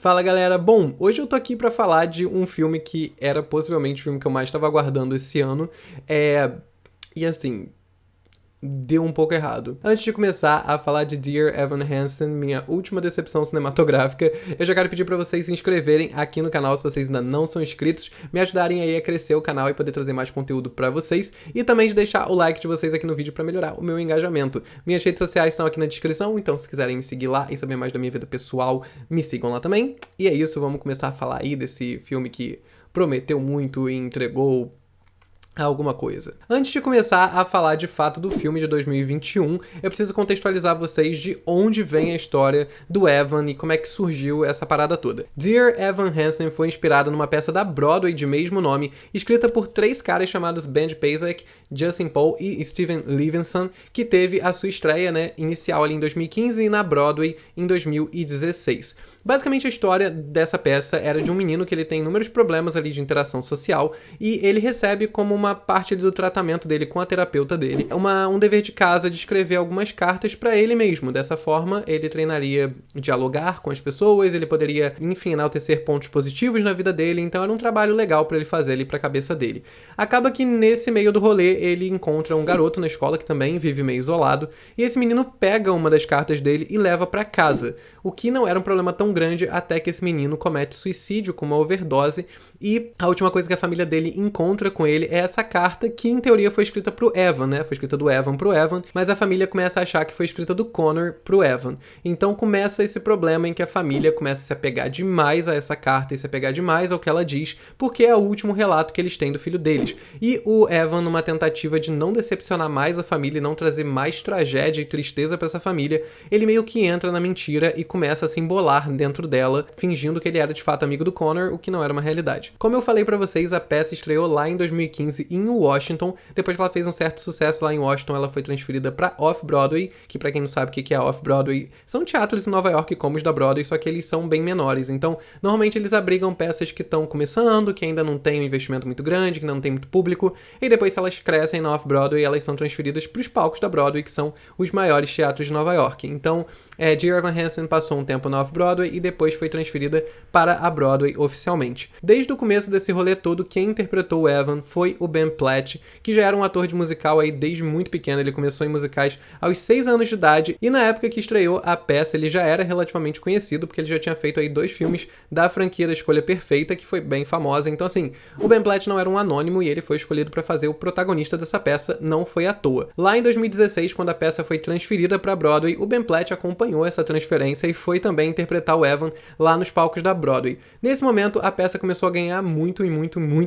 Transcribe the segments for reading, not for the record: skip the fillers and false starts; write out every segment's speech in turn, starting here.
Fala galera, bom, hoje eu tô aqui pra falar de um filme que era possivelmente o filme que eu mais tava aguardando esse ano, e assim, deu um pouco errado. Antes de começar a falar de Dear Evan Hansen, minha última decepção cinematográfica, eu já quero pedir pra vocês se inscreverem aqui no canal se vocês ainda não são inscritos, me ajudarem aí a crescer o canal e poder trazer mais conteúdo pra vocês, e também de deixar o like de vocês aqui no vídeo pra melhorar o meu engajamento. Minhas redes sociais estão aqui na descrição, então se quiserem me seguir lá e saber mais da minha vida pessoal, me sigam lá também. E é isso, vamos começar a falar aí desse filme que prometeu muito e entregou alguma coisa. Antes de começar a falar de fato do filme de 2021, eu preciso contextualizar vocês de onde vem a história do Evan e como é que surgiu essa parada toda. Dear Evan Hansen foi inspirado numa peça da Broadway de mesmo nome, escrita por três caras chamados Ben Pasek, Justin Paul e Steven Levinson, que teve a sua estreia, inicial ali em 2015 e na Broadway em 2016. Basicamente a história dessa peça era de um menino que ele tem inúmeros problemas ali de interação social e ele recebe como uma parte ali do tratamento dele com a terapeuta dele um dever de casa de escrever algumas cartas pra ele mesmo. Dessa forma ele treinaria dialogar com as pessoas, ele poderia, enfim, enaltecer pontos positivos na vida dele, então era um trabalho legal pra ele fazer ali pra cabeça dele. Acaba que nesse meio do rolê ele encontra um garoto na escola que também vive meio isolado e esse menino pega uma das cartas dele e leva pra casa, o que não era um problema tão grande até que esse menino comete suicídio com uma overdose e a última coisa que a família dele encontra com ele é essa carta que em teoria foi escrita pro Evan, Foi escrita do Evan pro Evan, mas a família começa a achar que foi escrita do Connor pro Evan. Então começa esse problema em que a família começa a se apegar demais a essa carta e se apegar demais ao que ela diz, porque é o último relato que eles têm do filho deles. E o Evan, numa tentativa de não decepcionar mais a família e não trazer mais tragédia e tristeza pra essa família, ele meio que entra na mentira e começa a se embolar dentro dela, fingindo que ele era de fato amigo do Connor, o que não era uma realidade. Como eu falei pra vocês, a peça estreou lá em 2015 em Washington. Depois que ela fez um certo sucesso lá em Washington, ela foi transferida pra Off-Broadway, que pra quem não sabe o que é Off-Broadway, são teatros em Nova York como os da Broadway, só que eles são bem menores. Então, normalmente eles abrigam peças que estão começando, que ainda não tem um investimento muito grande, que não tem muito público, e depois se elas crescem na Off-Broadway, elas são transferidas pros palcos da Broadway, que são os maiores teatros de Nova York. Então, Dear Evan Hansen passou um tempo na Off-Broadway e depois foi transferida para a Broadway oficialmente. Desde o começo desse rolê todo, quem interpretou o Evan foi o Ben Platt, que já era um ator de musical aí desde muito pequeno. Ele começou em musicais aos 6 anos de idade e na época que estreou a peça ele já era relativamente conhecido, porque ele já tinha feito aí 2 filmes da franquia da Escolha Perfeita, que foi bem famosa. Então assim, o Ben Platt não era um anônimo e ele foi escolhido para fazer o protagonista dessa peça, não foi à toa. Lá em 2016, quando a peça foi transferida para Broadway, o Ben Platt acompanhou essa transferência e foi também interpretar o Evan lá nos palcos da Broadway. Nesse momento, a peça começou a ganhar muito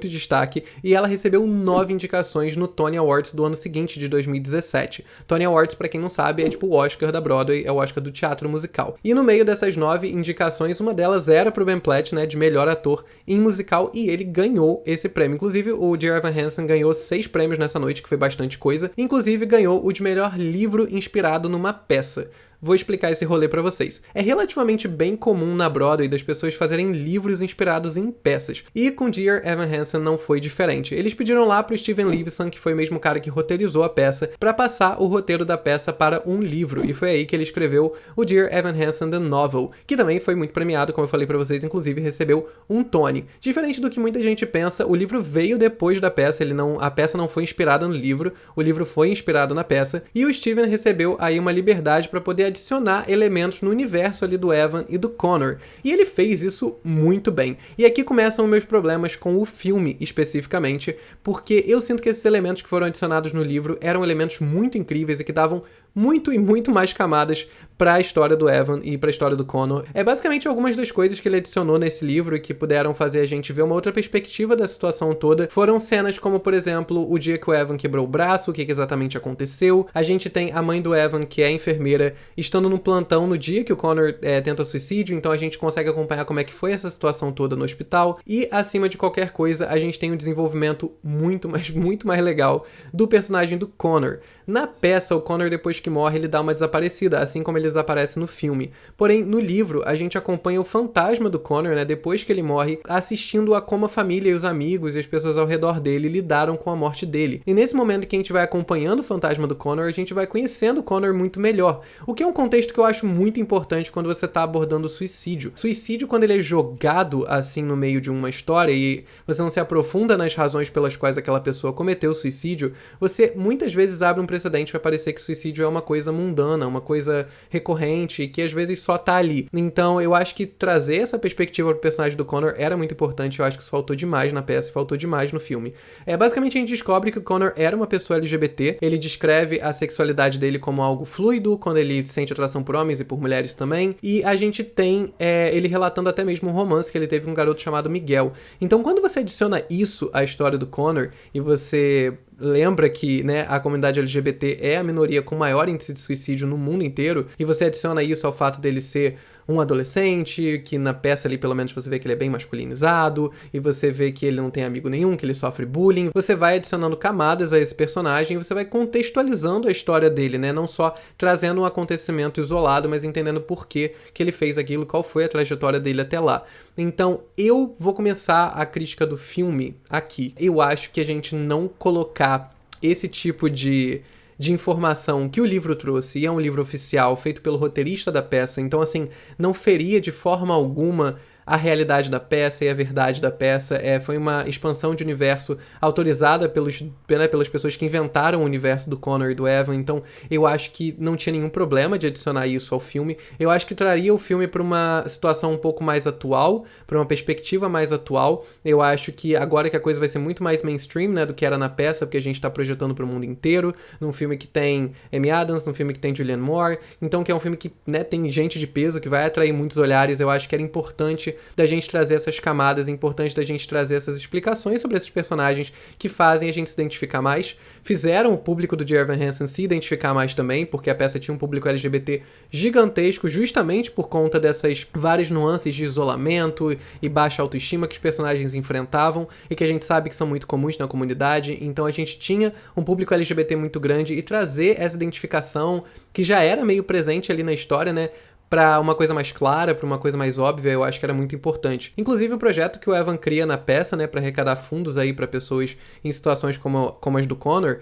destaque e ela recebeu 9 indicações no Tony Awards do ano seguinte, de 2017. Tony Awards, pra quem não sabe, é tipo o Oscar da Broadway, é o Oscar do teatro musical. E no meio dessas 9 indicações, uma delas era pro Ben Platt, de melhor ator em musical, e ele ganhou esse prêmio. Inclusive, o Dear Evan Hansen ganhou 6 prêmios nessa noite, que foi bastante coisa. Inclusive, ganhou o de melhor livro inspirado numa peça. Vou explicar esse rolê pra vocês. É relativamente bem comum na Broadway das pessoas fazerem livros inspirados em peças, e com Dear Evan Hansen não foi diferente. Eles pediram lá pro Steven Levinson, que foi o mesmo cara que roteirizou a peça, pra passar o roteiro da peça para um livro, e foi aí que ele escreveu o Dear Evan Hansen The Novel, que também foi muito premiado, como eu falei pra vocês, inclusive recebeu um Tony. Diferente do que muita gente pensa, o livro veio depois da peça, a peça não foi inspirada no livro, o livro foi inspirado na peça, e o Steven recebeu aí uma liberdade pra poder adicionar elementos no universo ali do Evan e do Connor, e ele fez isso muito bem. E aqui começam meus problemas com o filme especificamente, porque eu sinto que esses elementos que foram adicionados no livro eram elementos muito incríveis e que davam muito mais camadas para a história do Evan e para a história do Connor. É basicamente algumas das coisas que ele adicionou nesse livro e que puderam fazer a gente ver uma outra perspectiva da situação toda. Foram cenas como, por exemplo, o dia que o Evan quebrou o braço, o que exatamente aconteceu. A gente tem a mãe do Evan, que é enfermeira, estando no plantão no dia que o Connor tenta suicídio, então a gente consegue acompanhar como é que foi essa situação toda no hospital. E, acima de qualquer coisa, a gente tem um desenvolvimento muito mais legal do personagem do Connor. Na peça, o Connor, depois depois que morre, ele dá uma desaparecida, assim como ele desaparece no filme. Porém, no livro, a gente acompanha o fantasma do Connor, né, depois que ele morre, assistindo a como a família e os amigos e as pessoas ao redor dele lidaram com a morte dele. E nesse momento que a gente vai acompanhando o fantasma do Connor, a gente vai conhecendo o Connor muito melhor. O que é um contexto que eu acho muito importante quando você tá abordando o suicídio. Suicídio, quando ele é jogado assim no meio de uma história e você não se aprofunda nas razões pelas quais aquela pessoa cometeu o suicídio, você muitas vezes abre um precedente para parecer que suicídio é uma coisa mundana, uma coisa recorrente e que às vezes só tá ali. Então eu acho que trazer essa perspectiva pro personagem do Connor era muito importante, eu acho que isso faltou demais na peça, faltou demais no filme. Basicamente a gente descobre que o Connor era uma pessoa LGBT, ele descreve a sexualidade dele como algo fluido, quando ele sente atração por homens e por mulheres também, e a gente tem ele relatando até mesmo um romance que ele teve com um garoto chamado Miguel. Então quando você adiciona isso à história do Connor, e você lembra que, né, a comunidade LGBT é a minoria com maior índice de suicídio no mundo inteiro, e você adiciona isso ao fato dele ser um adolescente, que na peça ali pelo menos você vê que ele é bem masculinizado, e você vê que ele não tem amigo nenhum, que ele sofre bullying, você vai adicionando camadas a esse personagem e você vai contextualizando a história dele, né, não só trazendo um acontecimento isolado, mas entendendo por que ele fez aquilo, qual foi a trajetória dele até lá. Então, eu vou começar a crítica do filme aqui. Eu acho que a gente não colocar esse tipo de informação que o livro trouxe, e é um livro oficial, feito pelo roteirista da peça, então, assim, não feria de forma alguma a realidade da peça e a verdade da peça. Foi uma expansão de universo autorizada pelas pessoas que inventaram o universo do Connor e do Evan, então eu acho que não tinha nenhum problema de adicionar isso ao filme. Eu acho que traria o filme para uma situação um pouco mais atual, para uma perspectiva mais atual. Eu acho que agora que a coisa vai ser muito mais mainstream, né, do que era na peça, porque a gente tá projetando para o mundo inteiro, num filme que tem Amy Adams, num filme que tem Julianne Moore, então que é um filme que, né, tem gente de peso, que vai atrair muitos olhares. Eu acho que era importante da gente trazer essas camadas, é importante da gente trazer essas explicações sobre esses personagens que fazem a gente se identificar mais. Fizeram o público do Dear Evan Hansen se identificar mais também, porque a peça tinha um público LGBT gigantesco, justamente por conta dessas várias nuances de isolamento e baixa autoestima que os personagens enfrentavam e que a gente sabe que são muito comuns na comunidade. Então a gente tinha um público LGBT muito grande, e trazer essa identificação que já era meio presente ali na história, né, pra uma coisa mais clara, pra uma coisa mais óbvia, eu acho que era muito importante. Inclusive o projeto que o Evan cria na peça, né, pra arrecadar fundos aí pra pessoas em situações como as do Connor,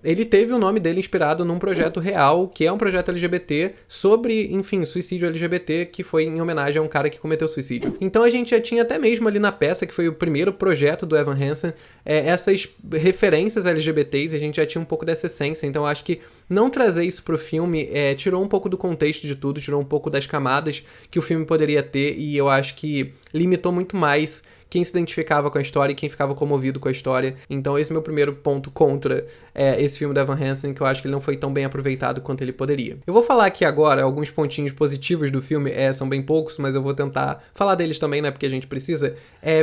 ele teve o nome dele inspirado num projeto real, que é um projeto LGBT sobre, enfim, suicídio LGBT, que foi em homenagem a um cara que cometeu suicídio. Então a gente já tinha até mesmo ali na peça, que foi o primeiro projeto do Evan Hansen, essas referências LGBTs, e a gente já tinha um pouco dessa essência. Então eu acho que não trazer isso pro filme tirou um pouco do contexto de tudo, tirou um pouco das camadas que o filme poderia ter, e eu acho que limitou muito mais quem se identificava com a história e quem ficava comovido com a história. Então esse é o meu primeiro ponto contra esse filme da Evan Hansen, que eu acho que ele não foi tão bem aproveitado quanto ele poderia. Eu vou falar aqui agora alguns pontinhos positivos do filme, são bem poucos, mas eu vou tentar falar deles também, né, porque a gente precisa.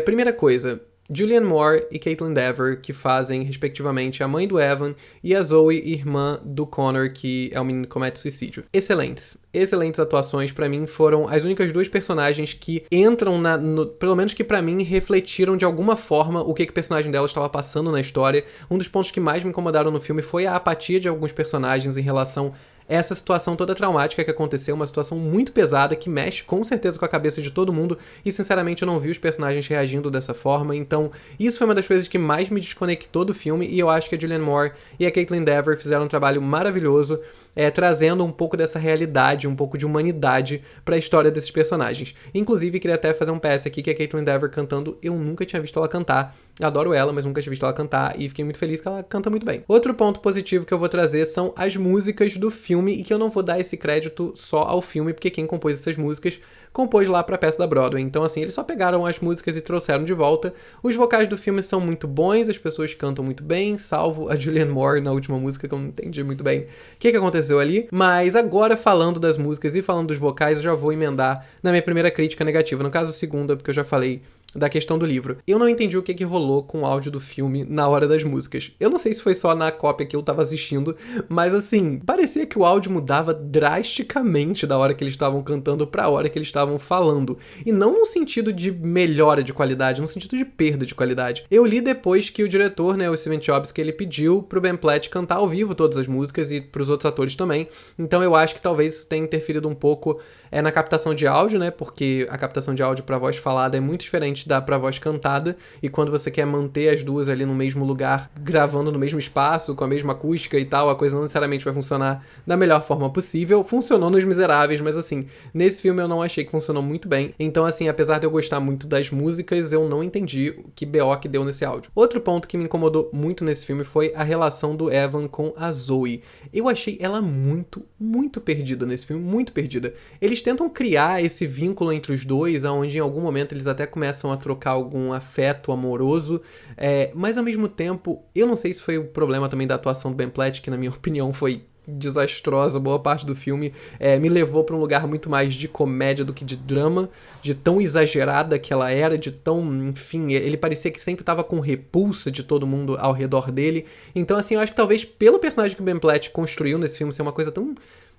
Primeira coisa, Julianne Moore e Kaitlyn Dever, que fazem, respectivamente, a mãe do Evan, e a Zoe, irmã do Connor, que é o menino que comete suicídio. Excelentes atuações. Pra mim foram as únicas duas personagens que entram pelo menos que pra mim refletiram de alguma forma o que o personagem dela estava passando na história. Um dos pontos que mais me incomodaram no filme foi a apatia de alguns personagens em relação essa situação toda traumática que aconteceu, uma situação muito pesada, que mexe com certeza com a cabeça de todo mundo, e sinceramente eu não vi os personagens reagindo dessa forma. Então isso foi uma das coisas que mais me desconectou do filme, e eu acho que a Julianne Moore e a Kaitlyn Dever fizeram um trabalho maravilhoso, trazendo um pouco dessa realidade, um pouco de humanidade pra história desses personagens. Inclusive, queria até fazer um PS aqui, que a Kaitlyn Dever cantando, eu nunca tinha visto ela cantar. Adoro ela, mas nunca tinha visto ela cantar, e fiquei muito feliz que ela canta muito bem. Outro ponto positivo que eu vou trazer são as músicas do filme, e que eu não vou dar esse crédito só ao filme, porque quem compôs essas músicas compôs lá pra peça da Broadway. Então, assim, eles só pegaram as músicas e trouxeram de volta. Os vocais do filme são muito bons, as pessoas cantam muito bem, salvo a Julianne Moore na última música, que eu não entendi muito bem o que aconteceu ali. Mas agora, falando das músicas e falando dos vocais, eu já vou emendar na minha primeira crítica negativa. No caso, segunda, porque eu já falei da questão do livro. Eu não entendi o que rolou com o áudio do filme na hora das músicas. Eu não sei se foi só na cópia que eu tava assistindo, mas assim, parecia que o áudio mudava drasticamente da hora que eles estavam cantando pra hora que eles estavam falando. E não no sentido de melhora de qualidade, no sentido de perda de qualidade. Eu li depois que o diretor, né, o Steven Chbosky, ele pediu pro Ben Platt cantar ao vivo todas as músicas e pros outros atores também. Então eu acho que talvez isso tenha interferido um pouco na captação de áudio, né, porque a captação de áudio pra voz falada é muito diferente da pra voz cantada, e quando você quer manter as duas ali no mesmo lugar, gravando no mesmo espaço, com a mesma acústica e tal, a coisa não necessariamente vai funcionar da melhor forma possível. Funcionou nos Miseráveis, mas assim, nesse filme eu não achei que funcionou muito bem. Então assim, apesar de eu gostar muito das músicas, eu não entendi o que BO que deu nesse áudio. Outro ponto que me incomodou muito nesse filme foi a relação do Evan com a Zoe. Eu achei ela muito perdida nesse filme, muito perdida. Eles tentam criar esse vínculo entre os dois, onde em algum momento eles até começam a trocar algum afeto amoroso, mas ao mesmo tempo, eu não sei se foi o problema também da atuação do Ben Platt, que na minha opinião foi desastrosa, boa parte do filme me levou pra um lugar muito mais de comédia do que de drama, de tão exagerada que ela era, de tão, enfim, ele parecia que sempre tava com repulsa de todo mundo ao redor dele. Então assim, eu acho que talvez pelo personagem que o Ben Platt construiu nesse filme ser uma coisa tão,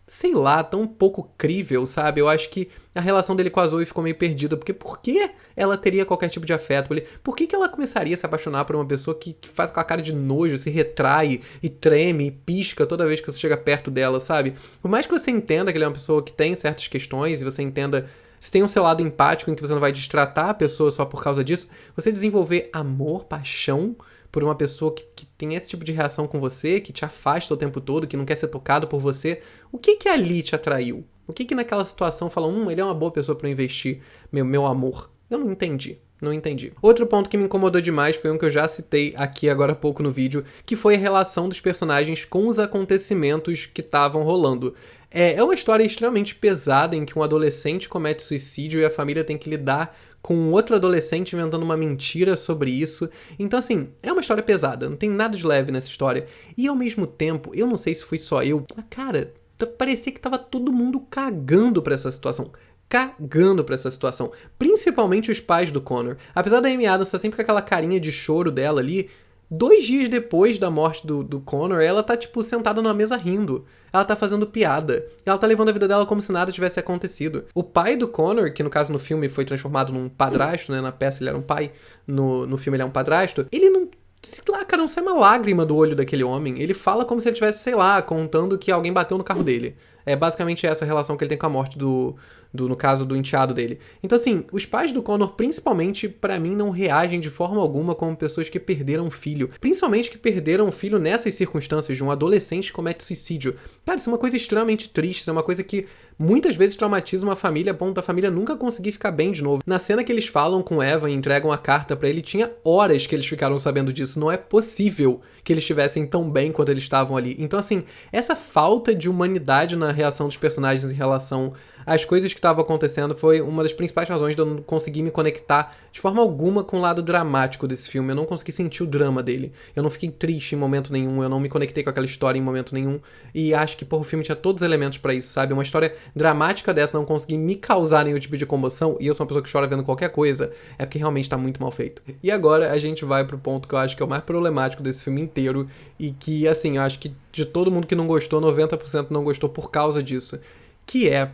sei lá, tão pouco crível, sabe? Eu acho que a relação dele com a Zoe ficou meio perdida, porque por que ela teria qualquer tipo de afeto? Por que ela começaria a se apaixonar por uma pessoa que faz com a cara de nojo, se retrai e treme e pisca toda vez que você chega perto dela, sabe? Por mais que você entenda que ele é uma pessoa que tem certas questões e você entenda, se tem um seu lado empático em que você não vai destratar a pessoa só por causa disso, você desenvolver amor, paixão por uma pessoa que tem esse tipo de reação com você, que te afasta o tempo todo, que não quer ser tocado por você, o que ali te atraiu? O que naquela situação fala, ele é uma boa pessoa pra eu investir meu amor? Eu não entendi. Não entendi. Outro ponto que me incomodou demais foi um que eu já citei aqui agora há pouco no vídeo, que foi a relação dos personagens com os acontecimentos que estavam rolando. É uma história extremamente pesada em que um adolescente comete suicídio e a família tem que lidar com outro adolescente inventando uma mentira sobre isso. Então, assim, é uma história pesada, não tem nada de leve nessa história. E ao mesmo tempo, eu não sei se fui só eu, mas, cara, parecia que tava todo mundo cagando pra essa situação. Cagando pra essa situação. Principalmente os pais do Connor. Apesar da Amy Adams estar sempre com aquela carinha de choro dela ali, 2 dias depois da morte do Connor, ela tá, tipo, sentada numa mesa rindo. Ela tá fazendo piada. Ela tá levando a vida dela como se nada tivesse acontecido. O pai do Connor, que no caso no filme foi transformado num padrasto, né? Na peça ele era um pai, no filme ele é um padrasto. Ele não... sei lá, cara, não sai uma lágrima do olho daquele homem. Ele fala como se ele estivesse, sei lá, contando que alguém bateu no carro dele. É basicamente essa relação que ele tem com a morte no caso do enteado dele. Então assim, os pais do Connor principalmente, pra mim, não reagem de forma alguma como pessoas que perderam um filho. Principalmente que perderam um filho nessas circunstâncias, de um adolescente que comete suicídio. Cara, isso é uma coisa extremamente triste, isso é uma coisa que muitas vezes traumatiza uma família a ponto da família nunca conseguir ficar bem de novo. Na cena que eles falam com Evan e entregam a carta pra ele, tinha horas que eles ficaram sabendo disso. Não é possível que eles estivessem tão bem quando eles estavam ali. Então assim, essa falta de humanidade na reação dos personagens em relação às coisas que estavam acontecendo foi uma das principais razões de eu não conseguir me conectar de forma alguma com o lado dramático desse filme. Eu não consegui sentir o drama dele. Eu não fiquei triste em momento nenhum, eu não me conectei com aquela história em momento nenhum. E acho que, o filme tinha todos os elementos pra isso, sabe? Uma história dramática dessa não conseguir me causar nenhum tipo de comoção, e eu sou uma pessoa que chora vendo qualquer coisa, é porque realmente tá muito mal feito. E agora a gente vai pro ponto que eu acho que é o mais problemático desse filme inteiro, e que, assim, eu acho que de todo mundo que não gostou, 90% não gostou por causa disso, que é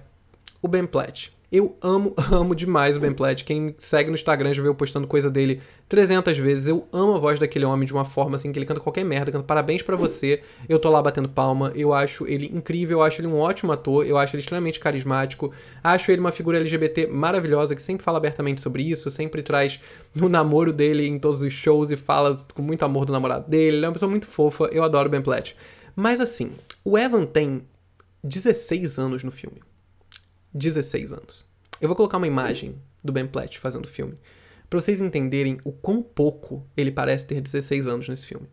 o Ben Platt. Eu amo demais o Ben Platt. Quem me segue no Instagram já veio postando coisa dele 300 vezes. Eu amo a voz daquele homem de uma forma assim que ele canta qualquer merda, canta parabéns pra você. Eu tô lá batendo palma. Eu acho ele incrível, eu acho ele um ótimo ator, eu acho ele extremamente carismático. Acho ele uma figura LGBT maravilhosa que sempre fala abertamente sobre isso, sempre traz o namoro dele em todos os shows e fala com muito amor do namorado dele. Ele é uma pessoa muito fofa, eu adoro o Ben Platt. Mas assim, o Evan tem 16 anos no filme. 16 anos. Eu vou colocar uma imagem do Ben Platt fazendo o filme, pra vocês entenderem o quão pouco ele parece ter 16 anos nesse filme.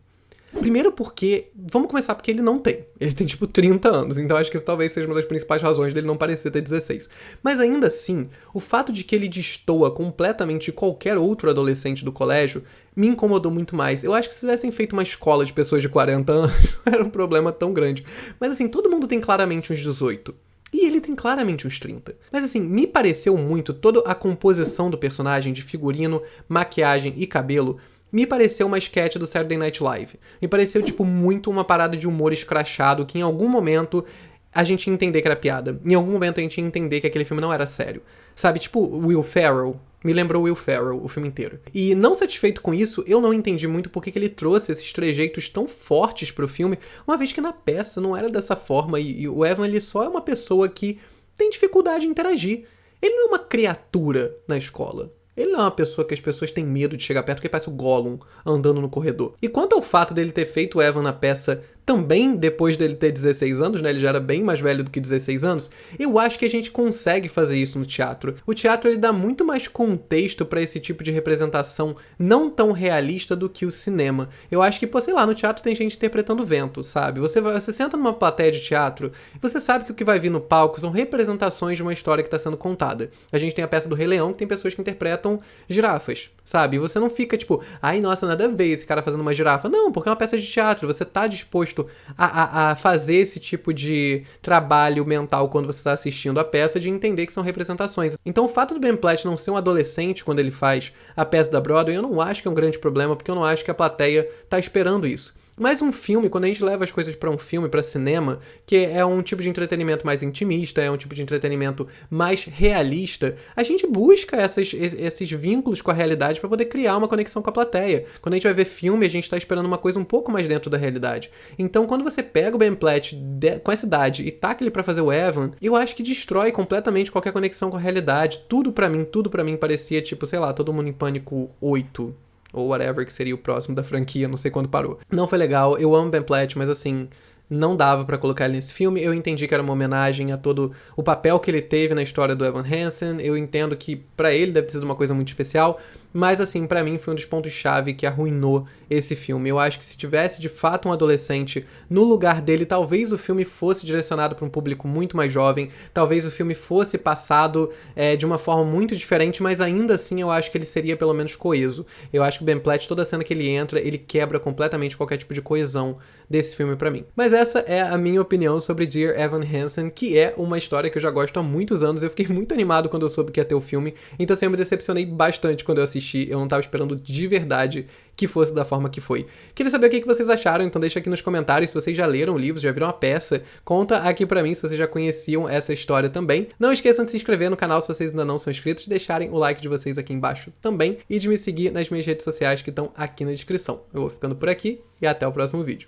Primeiro porque, vamos começar porque ele não tem. Ele tem tipo 30 anos, então acho que isso talvez seja uma das principais razões dele não parecer ter 16. Mas ainda assim, o fato de que ele destoa completamente de qualquer outro adolescente do colégio me incomodou muito mais. Eu acho que se tivessem feito uma escola de pessoas de 40 anos, não era um problema tão grande. Mas assim, todo mundo tem claramente uns 18. E ele tem claramente uns 30. Mas assim, me pareceu muito toda a composição do personagem de figurino, maquiagem e cabelo. Me pareceu uma sketch do Saturday Night Live. Me pareceu, tipo, muito uma parada de humor escrachado que em algum momento a gente ia entender que era piada. Em algum momento a gente ia entender que aquele filme não era sério. Sabe, tipo Will Ferrell. Me lembrou Will Ferrell o filme inteiro. E não satisfeito com isso, eu não entendi muito porque que ele trouxe esses trejeitos tão fortes pro filme, uma vez que na peça não era dessa forma e o Evan ele só é uma pessoa que tem dificuldade em interagir. Ele não é uma criatura na escola. Ele não é uma pessoa que as pessoas têm medo de chegar perto, porque parece o Gollum andando no corredor. E quanto ao fato dele ter feito o Evan na peça também depois dele ter 16 anos, né? Ele já era bem mais velho do que 16 anos. Eu acho que a gente consegue fazer isso no teatro. O teatro ele dá muito mais contexto pra esse tipo de representação não tão realista do que o cinema. Eu acho que, pô, sei lá, no teatro tem gente interpretando vento, sabe? Você senta numa plateia de teatro e você sabe que o que vai vir no palco são representações de uma história que tá sendo contada. A gente tem a peça do Rei Leão, que tem pessoas que interpretam girafas, sabe? E você não fica tipo, ai, nossa, nada a ver esse cara fazendo uma girafa. Não, porque é uma peça de teatro, você tá disposto a fazer esse tipo de trabalho mental quando você está assistindo a peça, de entender que são representações. Então o fato do Ben Platt não ser um adolescente quando ele faz a peça da Broadway, eu não acho que é um grande problema, porque eu não acho que a plateia tá esperando isso. Mas um filme, quando a gente leva as coisas pra um filme, pra cinema, que é um tipo de entretenimento mais intimista, é um tipo de entretenimento mais realista, a gente busca esses vínculos com a realidade pra poder criar uma conexão com a plateia. Quando a gente vai ver filme, a gente tá esperando uma coisa um pouco mais dentro da realidade. Então, quando você pega o Ben Platt com essa idade e taca ele pra fazer o Evan, eu acho que destrói completamente qualquer conexão com a realidade. Tudo pra mim parecia tipo, sei lá, Todo Mundo em Pânico 8. Ou whatever, que seria o próximo da franquia, não sei quando parou. Não foi legal, eu amo Ben Platt, mas assim, não dava pra colocar ele nesse filme. Eu entendi que era uma homenagem a todo o papel que ele teve na história do Evan Hansen. Eu entendo que pra ele deve ter sido uma coisa muito especial, mas assim, pra mim foi um dos pontos-chave que arruinou esse filme. Eu acho que se tivesse de fato um adolescente no lugar dele, talvez o filme fosse direcionado pra um público muito mais jovem, talvez o filme fosse passado de uma forma muito diferente, mas ainda assim eu acho que ele seria pelo menos coeso. Eu acho que o Ben Platt, toda cena que ele entra, ele quebra completamente qualquer tipo de coesão desse filme pra mim. Mas essa é a minha opinião sobre Dear Evan Hansen, que é uma história que eu já gosto há muitos anos. Eu fiquei muito animado quando eu soube que ia ter o filme, então assim, eu me decepcionei bastante quando eu assisti. Eu não tava esperando de verdade que fosse da forma que foi. Queria saber o que vocês acharam, então deixa aqui nos comentários se vocês já leram o livro, já viram a peça. Conta aqui pra mim se vocês já conheciam essa história também. Não esqueçam de se inscrever no canal se vocês ainda não são inscritos, deixarem o like de vocês aqui embaixo também e de me seguir nas minhas redes sociais que estão aqui na descrição. Eu vou ficando por aqui e até o próximo vídeo.